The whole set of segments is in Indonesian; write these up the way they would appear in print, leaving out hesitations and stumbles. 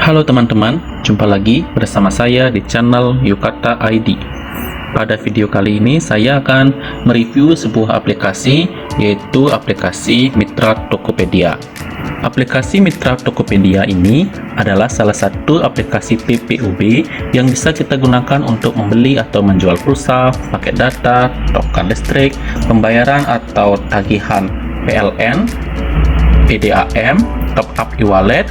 Halo teman-teman, jumpa lagi bersama saya di channel Yukata ID. Pada video kali ini saya akan mereview sebuah aplikasi, yaitu aplikasi Mitra Tokopedia. Aplikasi Mitra Tokopedia ini adalah salah satu aplikasi PPOB yang bisa kita gunakan untuk membeli atau menjual pulsa, paket data, token listrik, pembayaran atau tagihan PLN, PDAM, top up e-wallet,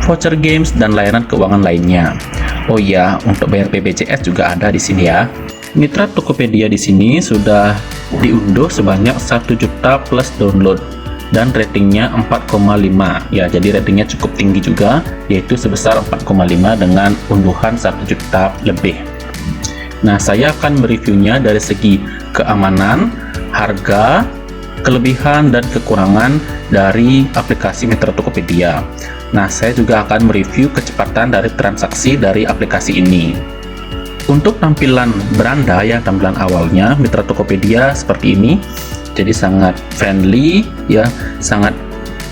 voucher games, dan layanan keuangan lainnya. Oh iya, untuk bayar BPJS juga ada di sini ya. Mitra Tokopedia di sini sudah diunduh sebanyak 1 juta plus download dan ratingnya 4,5. Ya, jadi ratingnya cukup tinggi juga, yaitu sebesar 4,5 dengan unduhan 1 juta lebih. Nah, saya akan mereviewnya dari segi keamanan, harga, kelebihan dan kekurangan dari aplikasi Mitra Tokopedia. Nah, saya juga akan mereview kecepatan dari transaksi dari aplikasi ini. Untuk tampilan beranda ya, tampilan awalnya Mitra Tokopedia seperti ini. Jadi sangat friendly ya, sangat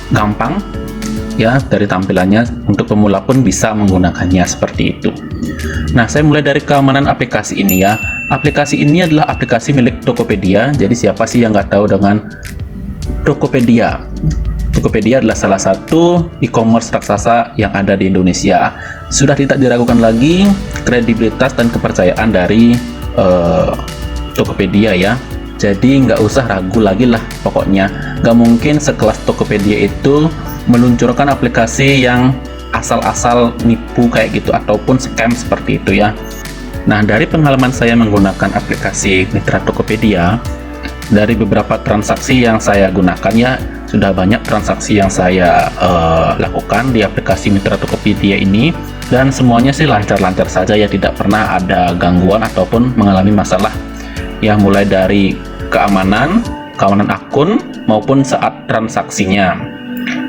gampang ya dari tampilannya. Untuk pemula pun bisa menggunakannya seperti itu. Nah, saya mulai dari keamanan aplikasi ini ya. Aplikasi ini adalah aplikasi milik Tokopedia. Jadi siapa sih yang nggak tahu dengan Tokopedia? Tokopedia adalah salah satu e-commerce raksasa yang ada di Indonesia. Sudah tidak diragukan lagi kredibilitas dan kepercayaan dari Tokopedia ya. Jadi nggak usah ragu lagi lah pokoknya. Nggak mungkin sekelas Tokopedia itu meluncurkan aplikasi yang asal-asal nipu kayak gitu ataupun scam seperti itu ya. Nah, dari pengalaman saya menggunakan aplikasi Mitra Tokopedia, dari beberapa transaksi yang saya gunakan ya, sudah banyak transaksi yang saya lakukan di aplikasi Mitra Tokopedia ini, dan semuanya sih lancar-lancar saja ya, tidak pernah ada gangguan ataupun mengalami masalah ya, mulai dari keamanan akun maupun saat transaksinya.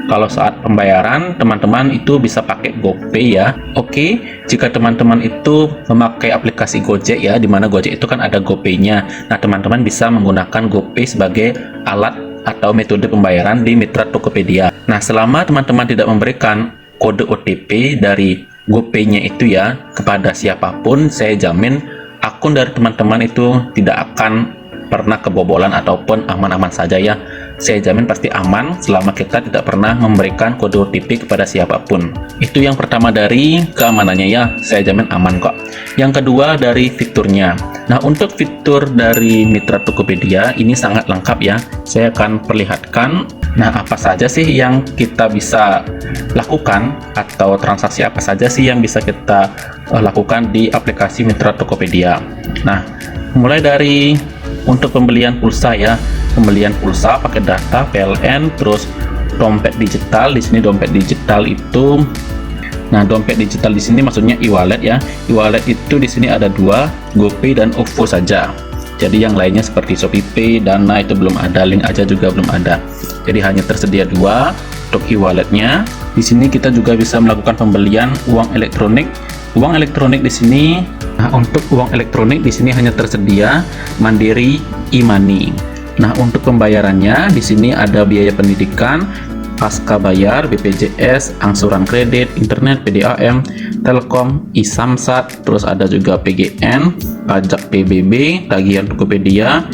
Kalau saat pembayaran, teman-teman itu bisa pakai GoPay ya. Oke, jika teman-teman itu memakai aplikasi Gojek ya, dimana Gojek itu kan ada GoPay-nya. Nah, teman-teman bisa menggunakan GoPay sebagai alat atau metode pembayaran di Mitra Tokopedia. Nah, selama teman-teman tidak memberikan kode OTP dari GoPay-nya itu ya kepada siapapun, saya jamin akun dari teman-teman itu tidak akan pernah kebobolan ataupun aman-aman saja ya. Saya jamin pasti aman selama kita tidak pernah memberikan kode OTP kepada siapapun. Itu yang pertama dari keamanannya ya, saya jamin aman kok. Yang kedua dari fiturnya. Nah, untuk fitur dari Mitra Tokopedia ini sangat lengkap ya. Saya akan perlihatkan, nah apa saja sih yang kita bisa lakukan atau transaksi apa saja sih yang bisa kita lakukan di aplikasi Mitra Tokopedia. Nah, mulai dari untuk pembelian pulsa ya, pembelian pulsa, paket data, PLN, terus dompet digital. Di sini dompet digital itu, nah dompet digital di sini maksudnya e-wallet ya. E-wallet itu di sini ada dua, GoPay dan OVO saja. Jadi yang lainnya seperti ShopeePay, Dana itu belum ada, Link aja juga belum ada. Jadi hanya tersedia dua untuk e-walletnya. Di sini kita juga bisa melakukan pembelian uang elektronik. Uang elektronik di sini, nah untuk uang elektronik di sini hanya tersedia Mandiri e-money. Nah, untuk pembayarannya di sini ada biaya pendidikan, pasca bayar, BPJS, angsuran kredit, internet, PDAM, Telkom, e-Samsat, terus ada juga PGN, pajak PBB, tagihan Tokopedia,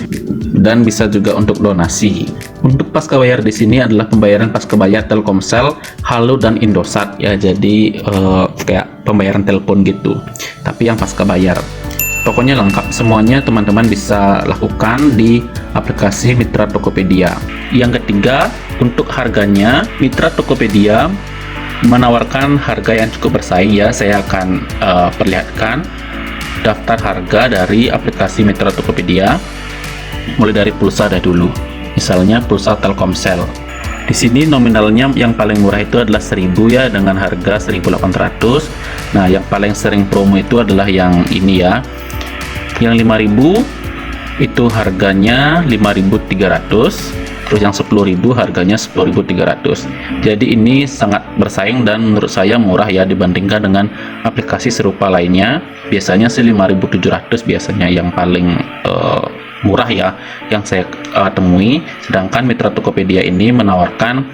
dan bisa juga untuk donasi. Untuk pasca bayar di sini adalah pembayaran pasca bayar Telkomsel, Halo, dan Indosat ya. Jadi kayak pembayaran telepon gitu, tapi yang pasca bayar. Pokoknya lengkap semuanya, teman-teman bisa lakukan di aplikasi Mitra Tokopedia. Yang ketiga, untuk harganya, Mitra Tokopedia menawarkan harga yang cukup bersaing ya. Saya akan perlihatkan daftar harga dari aplikasi Mitra Tokopedia. Mulai dari pulsa dah dulu. Misalnya pulsa Telkomsel. Di sini nominalnya yang paling murah itu adalah 1000 ya, dengan harga 1.800. Nah, yang paling sering promo itu adalah yang ini ya. Yang 5.000 itu harganya 5.300, terus yang 10.000 harganya 10.300. Jadi ini sangat bersaing dan menurut saya murah ya dibandingkan dengan aplikasi serupa lainnya. Biasanya sih 5.700 biasanya yang paling murah ya yang saya temui, sedangkan Mitra Tokopedia ini menawarkan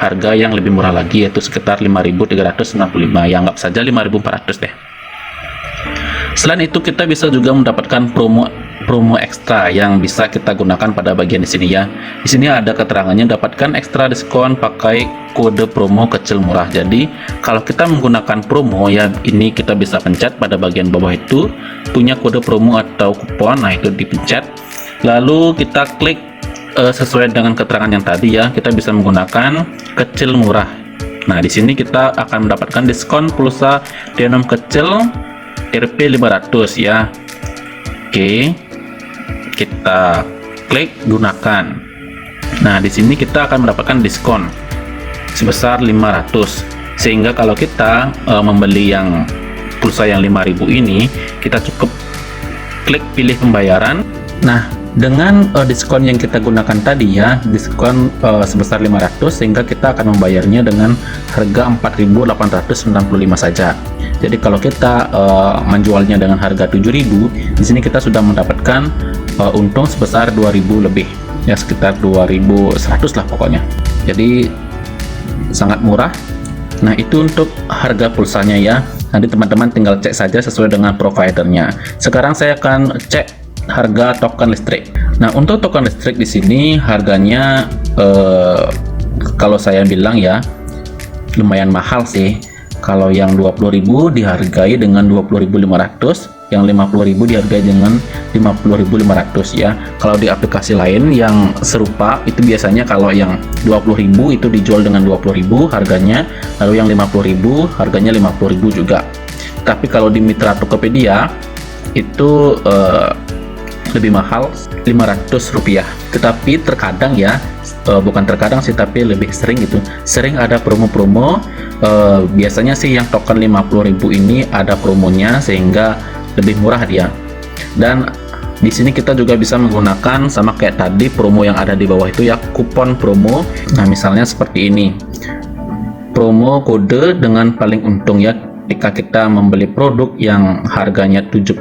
harga yang lebih murah lagi, yaitu sekitar 5.395, ya anggap saja 5.400 deh. Selain itu kita bisa juga mendapatkan promo ekstra yang bisa kita gunakan pada bagian di sini ya. Di sini ada keterangannya, dapatkan ekstra diskon pakai kode promo kecil murah. Jadi kalau kita menggunakan promo ya, ini kita bisa pencet pada bagian bawah itu punya kode promo atau kupon. Nah, itu dipencet. Lalu kita klik sesuai dengan keterangan yang tadi ya, kita bisa menggunakan kecil murah. Nah, di sini kita akan mendapatkan diskon pulsa denom kecil Rp 500 ya. Oke, kita klik gunakan. Nah, di sini kita akan mendapatkan diskon sebesar 500, sehingga kalau kita membeli yang pulsa yang 5.000 ini, kita cukup klik pilih pembayaran. Nah, dengan diskon yang kita gunakan tadi ya, diskon sebesar 500, sehingga kita akan membayarnya dengan harga 4.895 saja. Jadi kalau kita menjualnya dengan harga 7.000, di sini kita sudah mendapatkan untung sebesar 2.000 lebih, ya sekitar 2.100 lah pokoknya. Jadi sangat murah. Nah, itu untuk harga pulsanya ya. Nanti teman-teman tinggal cek saja sesuai dengan providernya. Sekarang saya akan cek harga token listrik. Nah, untuk token listrik di sini harganya kalau saya bilang ya lumayan mahal sih. Kalau yang 20.000 dihargai dengan 20.500, yang 50.000 dihargai dengan 50.500 ya. Kalau di aplikasi lain yang serupa itu biasanya kalau yang 20.000 itu dijual dengan 20.000 harganya, lalu yang 50.000 harganya 50.000 juga. Tapi kalau di Mitra Tokopedia itu lebih mahal, Rp500. Tetapi terkadang ya, bukan terkadang sih, tapi lebih sering gitu, sering ada promo-promo. Biasanya sih yang token 50.000 ini ada promonya sehingga lebih murah dia. Dan di sini kita juga bisa menggunakan sama kayak tadi promo yang ada di bawah itu ya, kupon promo. Nah, misalnya seperti ini, promo kode dengan paling untung ya. Ketika kita membeli produk yang harganya 70.000,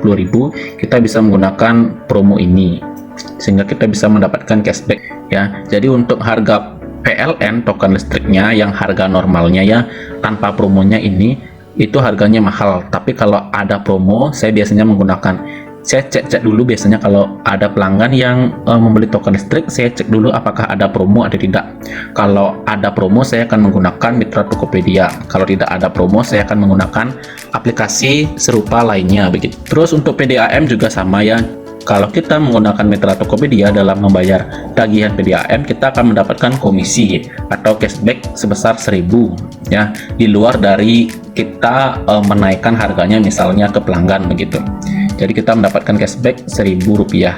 kita bisa menggunakan promo ini sehingga kita bisa mendapatkan cashback ya. Jadi untuk harga PLN token listriknya yang harga normalnya ya, tanpa promonya ini, itu harganya mahal. Tapi kalau ada promo, saya biasanya menggunakan, saya cek dulu biasanya kalau ada pelanggan yang membeli token listrik, saya cek dulu apakah ada promo atau tidak. Kalau ada promo, saya akan menggunakan Mitra Tokopedia. Kalau tidak ada promo, saya akan menggunakan aplikasi serupa lainnya begitu. Terus untuk PDAM juga sama ya. Kalau kita menggunakan Mitra Tokopedia dalam membayar tagihan PDAM, kita akan mendapatkan komisi atau cashback sebesar 1.000 ya, di luar dari kita menaikkan harganya misalnya ke pelanggan begitu. Jadi kita mendapatkan cashback Rp1.000.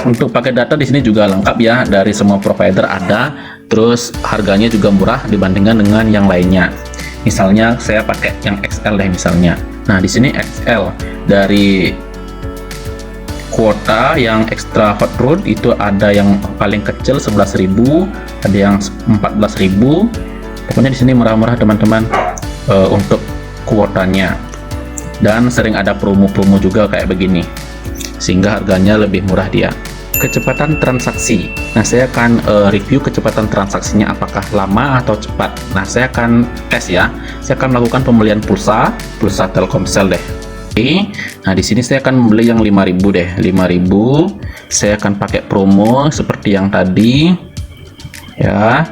Untuk paket data di sini juga lengkap ya, dari semua provider ada. Terus harganya juga murah dibandingkan dengan yang lainnya. Misalnya saya pakai yang XL deh misalnya. Nah, di sini XL dari kuota yang extra hot road itu ada yang paling kecil 11.000, ada yang 14.000. Pokoknya di sini murah-murah teman-teman untuk kuotanya. Dan sering ada promo-promo juga kayak begini, sehingga harganya lebih murah dia. Kecepatan transaksi. Nah, saya akan review kecepatan transaksinya apakah lama atau cepat. Nah, saya akan tes ya. Saya akan melakukan pembelian pulsa Telkomsel deh. Oke. Nah, di sini saya akan membeli yang 5.000 deh. 5.000. Saya akan pakai promo seperti yang tadi. Ya.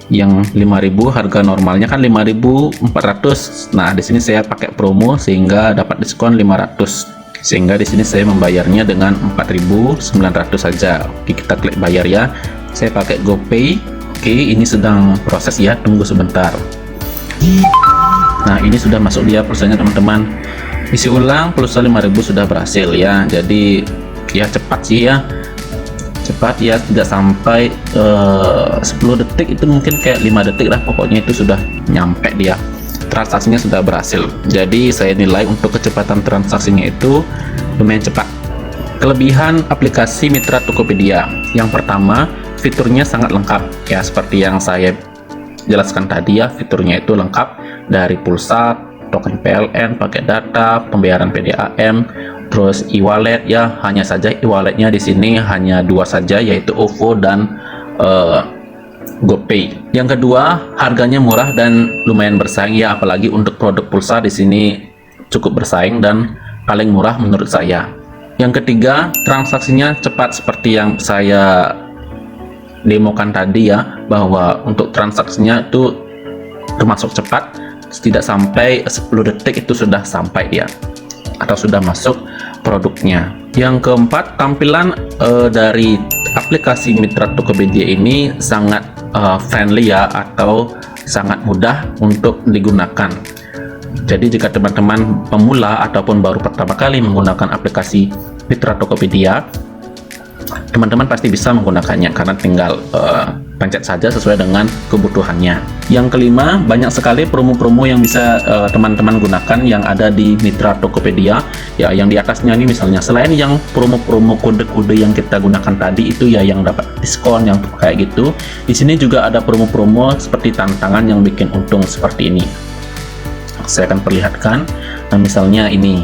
Yang 5.000 harga normalnya kan 5.400. Nah, di sini saya pakai promo sehingga dapat diskon 500. Sehingga di sini saya membayarnya dengan 4.900 saja. Oke, kita klik bayar ya. Saya pakai GoPay. Oke, ini sedang proses ya, tunggu sebentar. Nah, ini sudah masuk dia pulsanya teman-teman. Isi ulang pulsa 5.000 sudah berhasil ya. Jadi ya cepat sih ya. Cepat ya, tidak sampai 10 detik, itu mungkin kayak 5 detik lah, pokoknya itu sudah nyampe dia, transaksinya sudah berhasil. Jadi saya nilai untuk kecepatan transaksinya itu lumayan cepat. Kelebihan aplikasi Mitra Tokopedia, yang pertama fiturnya sangat lengkap ya, seperti yang saya jelaskan tadi ya, fiturnya itu lengkap dari pulsa, token PLN, paket data, pembayaran PDAM, Terus e-wallet ya, hanya saja e-walletnya di sini hanya dua saja, yaitu OVO dan GoPay. Yang kedua, harganya murah dan lumayan bersaing ya, apalagi untuk produk pulsa di sini cukup bersaing dan paling murah menurut saya. Yang ketiga, transaksinya cepat seperti yang saya demokan tadi ya, bahwa untuk transaksinya itu termasuk cepat, tidak sampai 10 detik itu sudah sampai ya, atau sudah masuk produknya. Yang keempat, tampilan dari aplikasi Mitra Tokopedia ini sangat friendly ya, atau sangat mudah untuk digunakan. Jadi jika teman-teman pemula ataupun baru pertama kali menggunakan aplikasi Mitra Tokopedia, teman-teman pasti bisa menggunakannya karena tinggal pencet saja sesuai dengan kebutuhannya. Yang kelima, banyak sekali promo-promo yang bisa teman-teman gunakan yang ada di Mitra Tokopedia ya. Yang di atasnya ini misalnya, selain yang promo-promo kode-kode yang kita gunakan tadi itu ya, yang dapat diskon yang kayak gitu, di sini juga ada promo-promo seperti tantangan yang bikin untung seperti ini. Saya akan perlihatkan. Nah, misalnya ini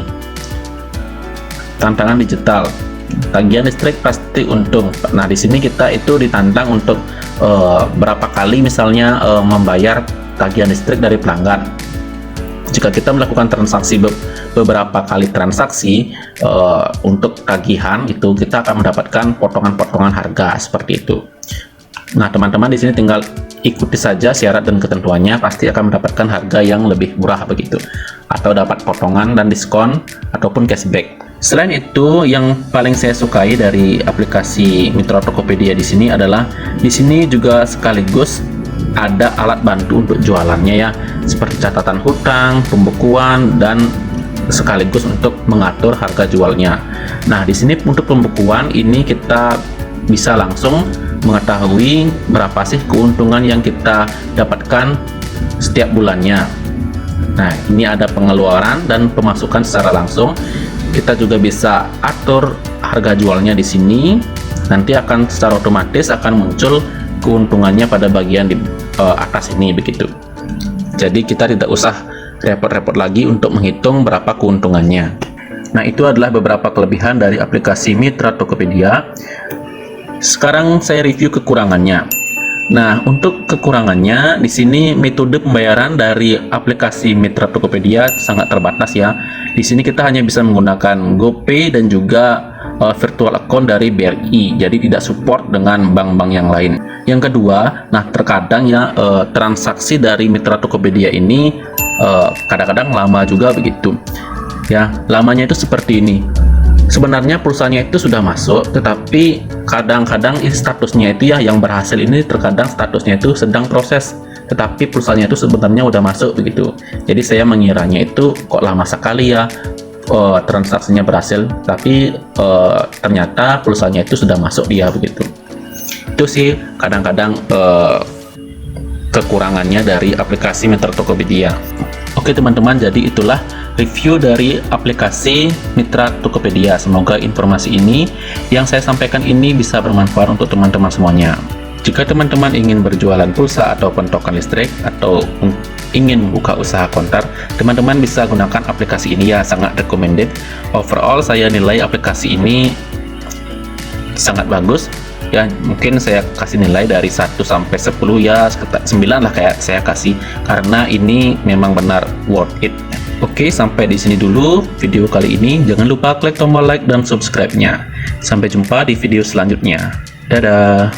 tantangan digital, tagihan listrik pasti untung. Nah, di sini kita itu ditantang untuk berapa kali misalnya membayar tagihan listrik dari pelanggan. Jika kita melakukan transaksi beberapa kali transaksi untuk tagihan itu, kita akan mendapatkan potongan-potongan harga seperti itu. Nah, teman-teman di sini tinggal ikuti saja syarat dan ketentuannya, pasti akan mendapatkan harga yang lebih murah begitu, atau dapat potongan dan diskon ataupun cashback. Selain itu, yang paling saya sukai dari aplikasi Mitra Tokopedia di sini adalah di sini juga sekaligus ada alat bantu untuk jualannya ya, seperti catatan hutang, pembukuan, dan sekaligus untuk mengatur harga jualnya. Nah, di sini untuk pembukuan ini kita bisa langsung mengetahui berapa sih keuntungan yang kita dapatkan setiap bulannya. Nah, ini ada pengeluaran dan pemasukan secara langsung. Kita juga bisa atur harga jualnya di sini. Nanti akan secara otomatis akan muncul keuntungannya pada bagian di atas ini begitu. Jadi kita tidak usah repot-repot lagi untuk menghitung berapa keuntungannya. Nah, itu adalah beberapa kelebihan dari aplikasi Mitra Tokopedia. Sekarang saya review kekurangannya. Nah, untuk kekurangannya di sini metode pembayaran dari aplikasi Mitra Tokopedia sangat terbatas ya. Di sini kita hanya bisa menggunakan GoPay dan juga virtual account dari BRI. Jadi tidak support dengan bank-bank yang lain. Yang kedua, nah terkadang ya transaksi dari Mitra Tokopedia ini kadang-kadang lama juga begitu. Ya, lamanya itu seperti ini. Sebenarnya pulsanya itu sudah masuk, tetapi kadang-kadang statusnya itu ya, yang berhasil ini terkadang statusnya itu sedang proses, tetapi pulsanya itu sebenarnya udah masuk begitu. Jadi saya mengiranya itu kok lama sekali ya transaksinya berhasil, tapi ternyata pulsanya itu sudah masuk dia begitu. Itu sih kadang-kadang kekurangannya dari aplikasi Mitra Tokopedia. Oke teman-teman, jadi itulah review dari aplikasi Mitra Tokopedia. Semoga informasi ini yang saya sampaikan ini bisa bermanfaat untuk teman-teman semuanya. Jika teman-teman ingin berjualan pulsa ataupun token listrik, atau ingin membuka usaha konter, teman-teman bisa gunakan aplikasi ini ya, sangat recommended. Overall saya nilai aplikasi ini sangat bagus ya. Mungkin saya kasih nilai dari 1 sampai 10 ya, 9 lah kayak saya kasih, karena ini memang benar worth it. Oke, sampai di sini dulu video kali ini. Jangan lupa klik tombol like dan subscribe-nya. Sampai jumpa di video selanjutnya. Dadah.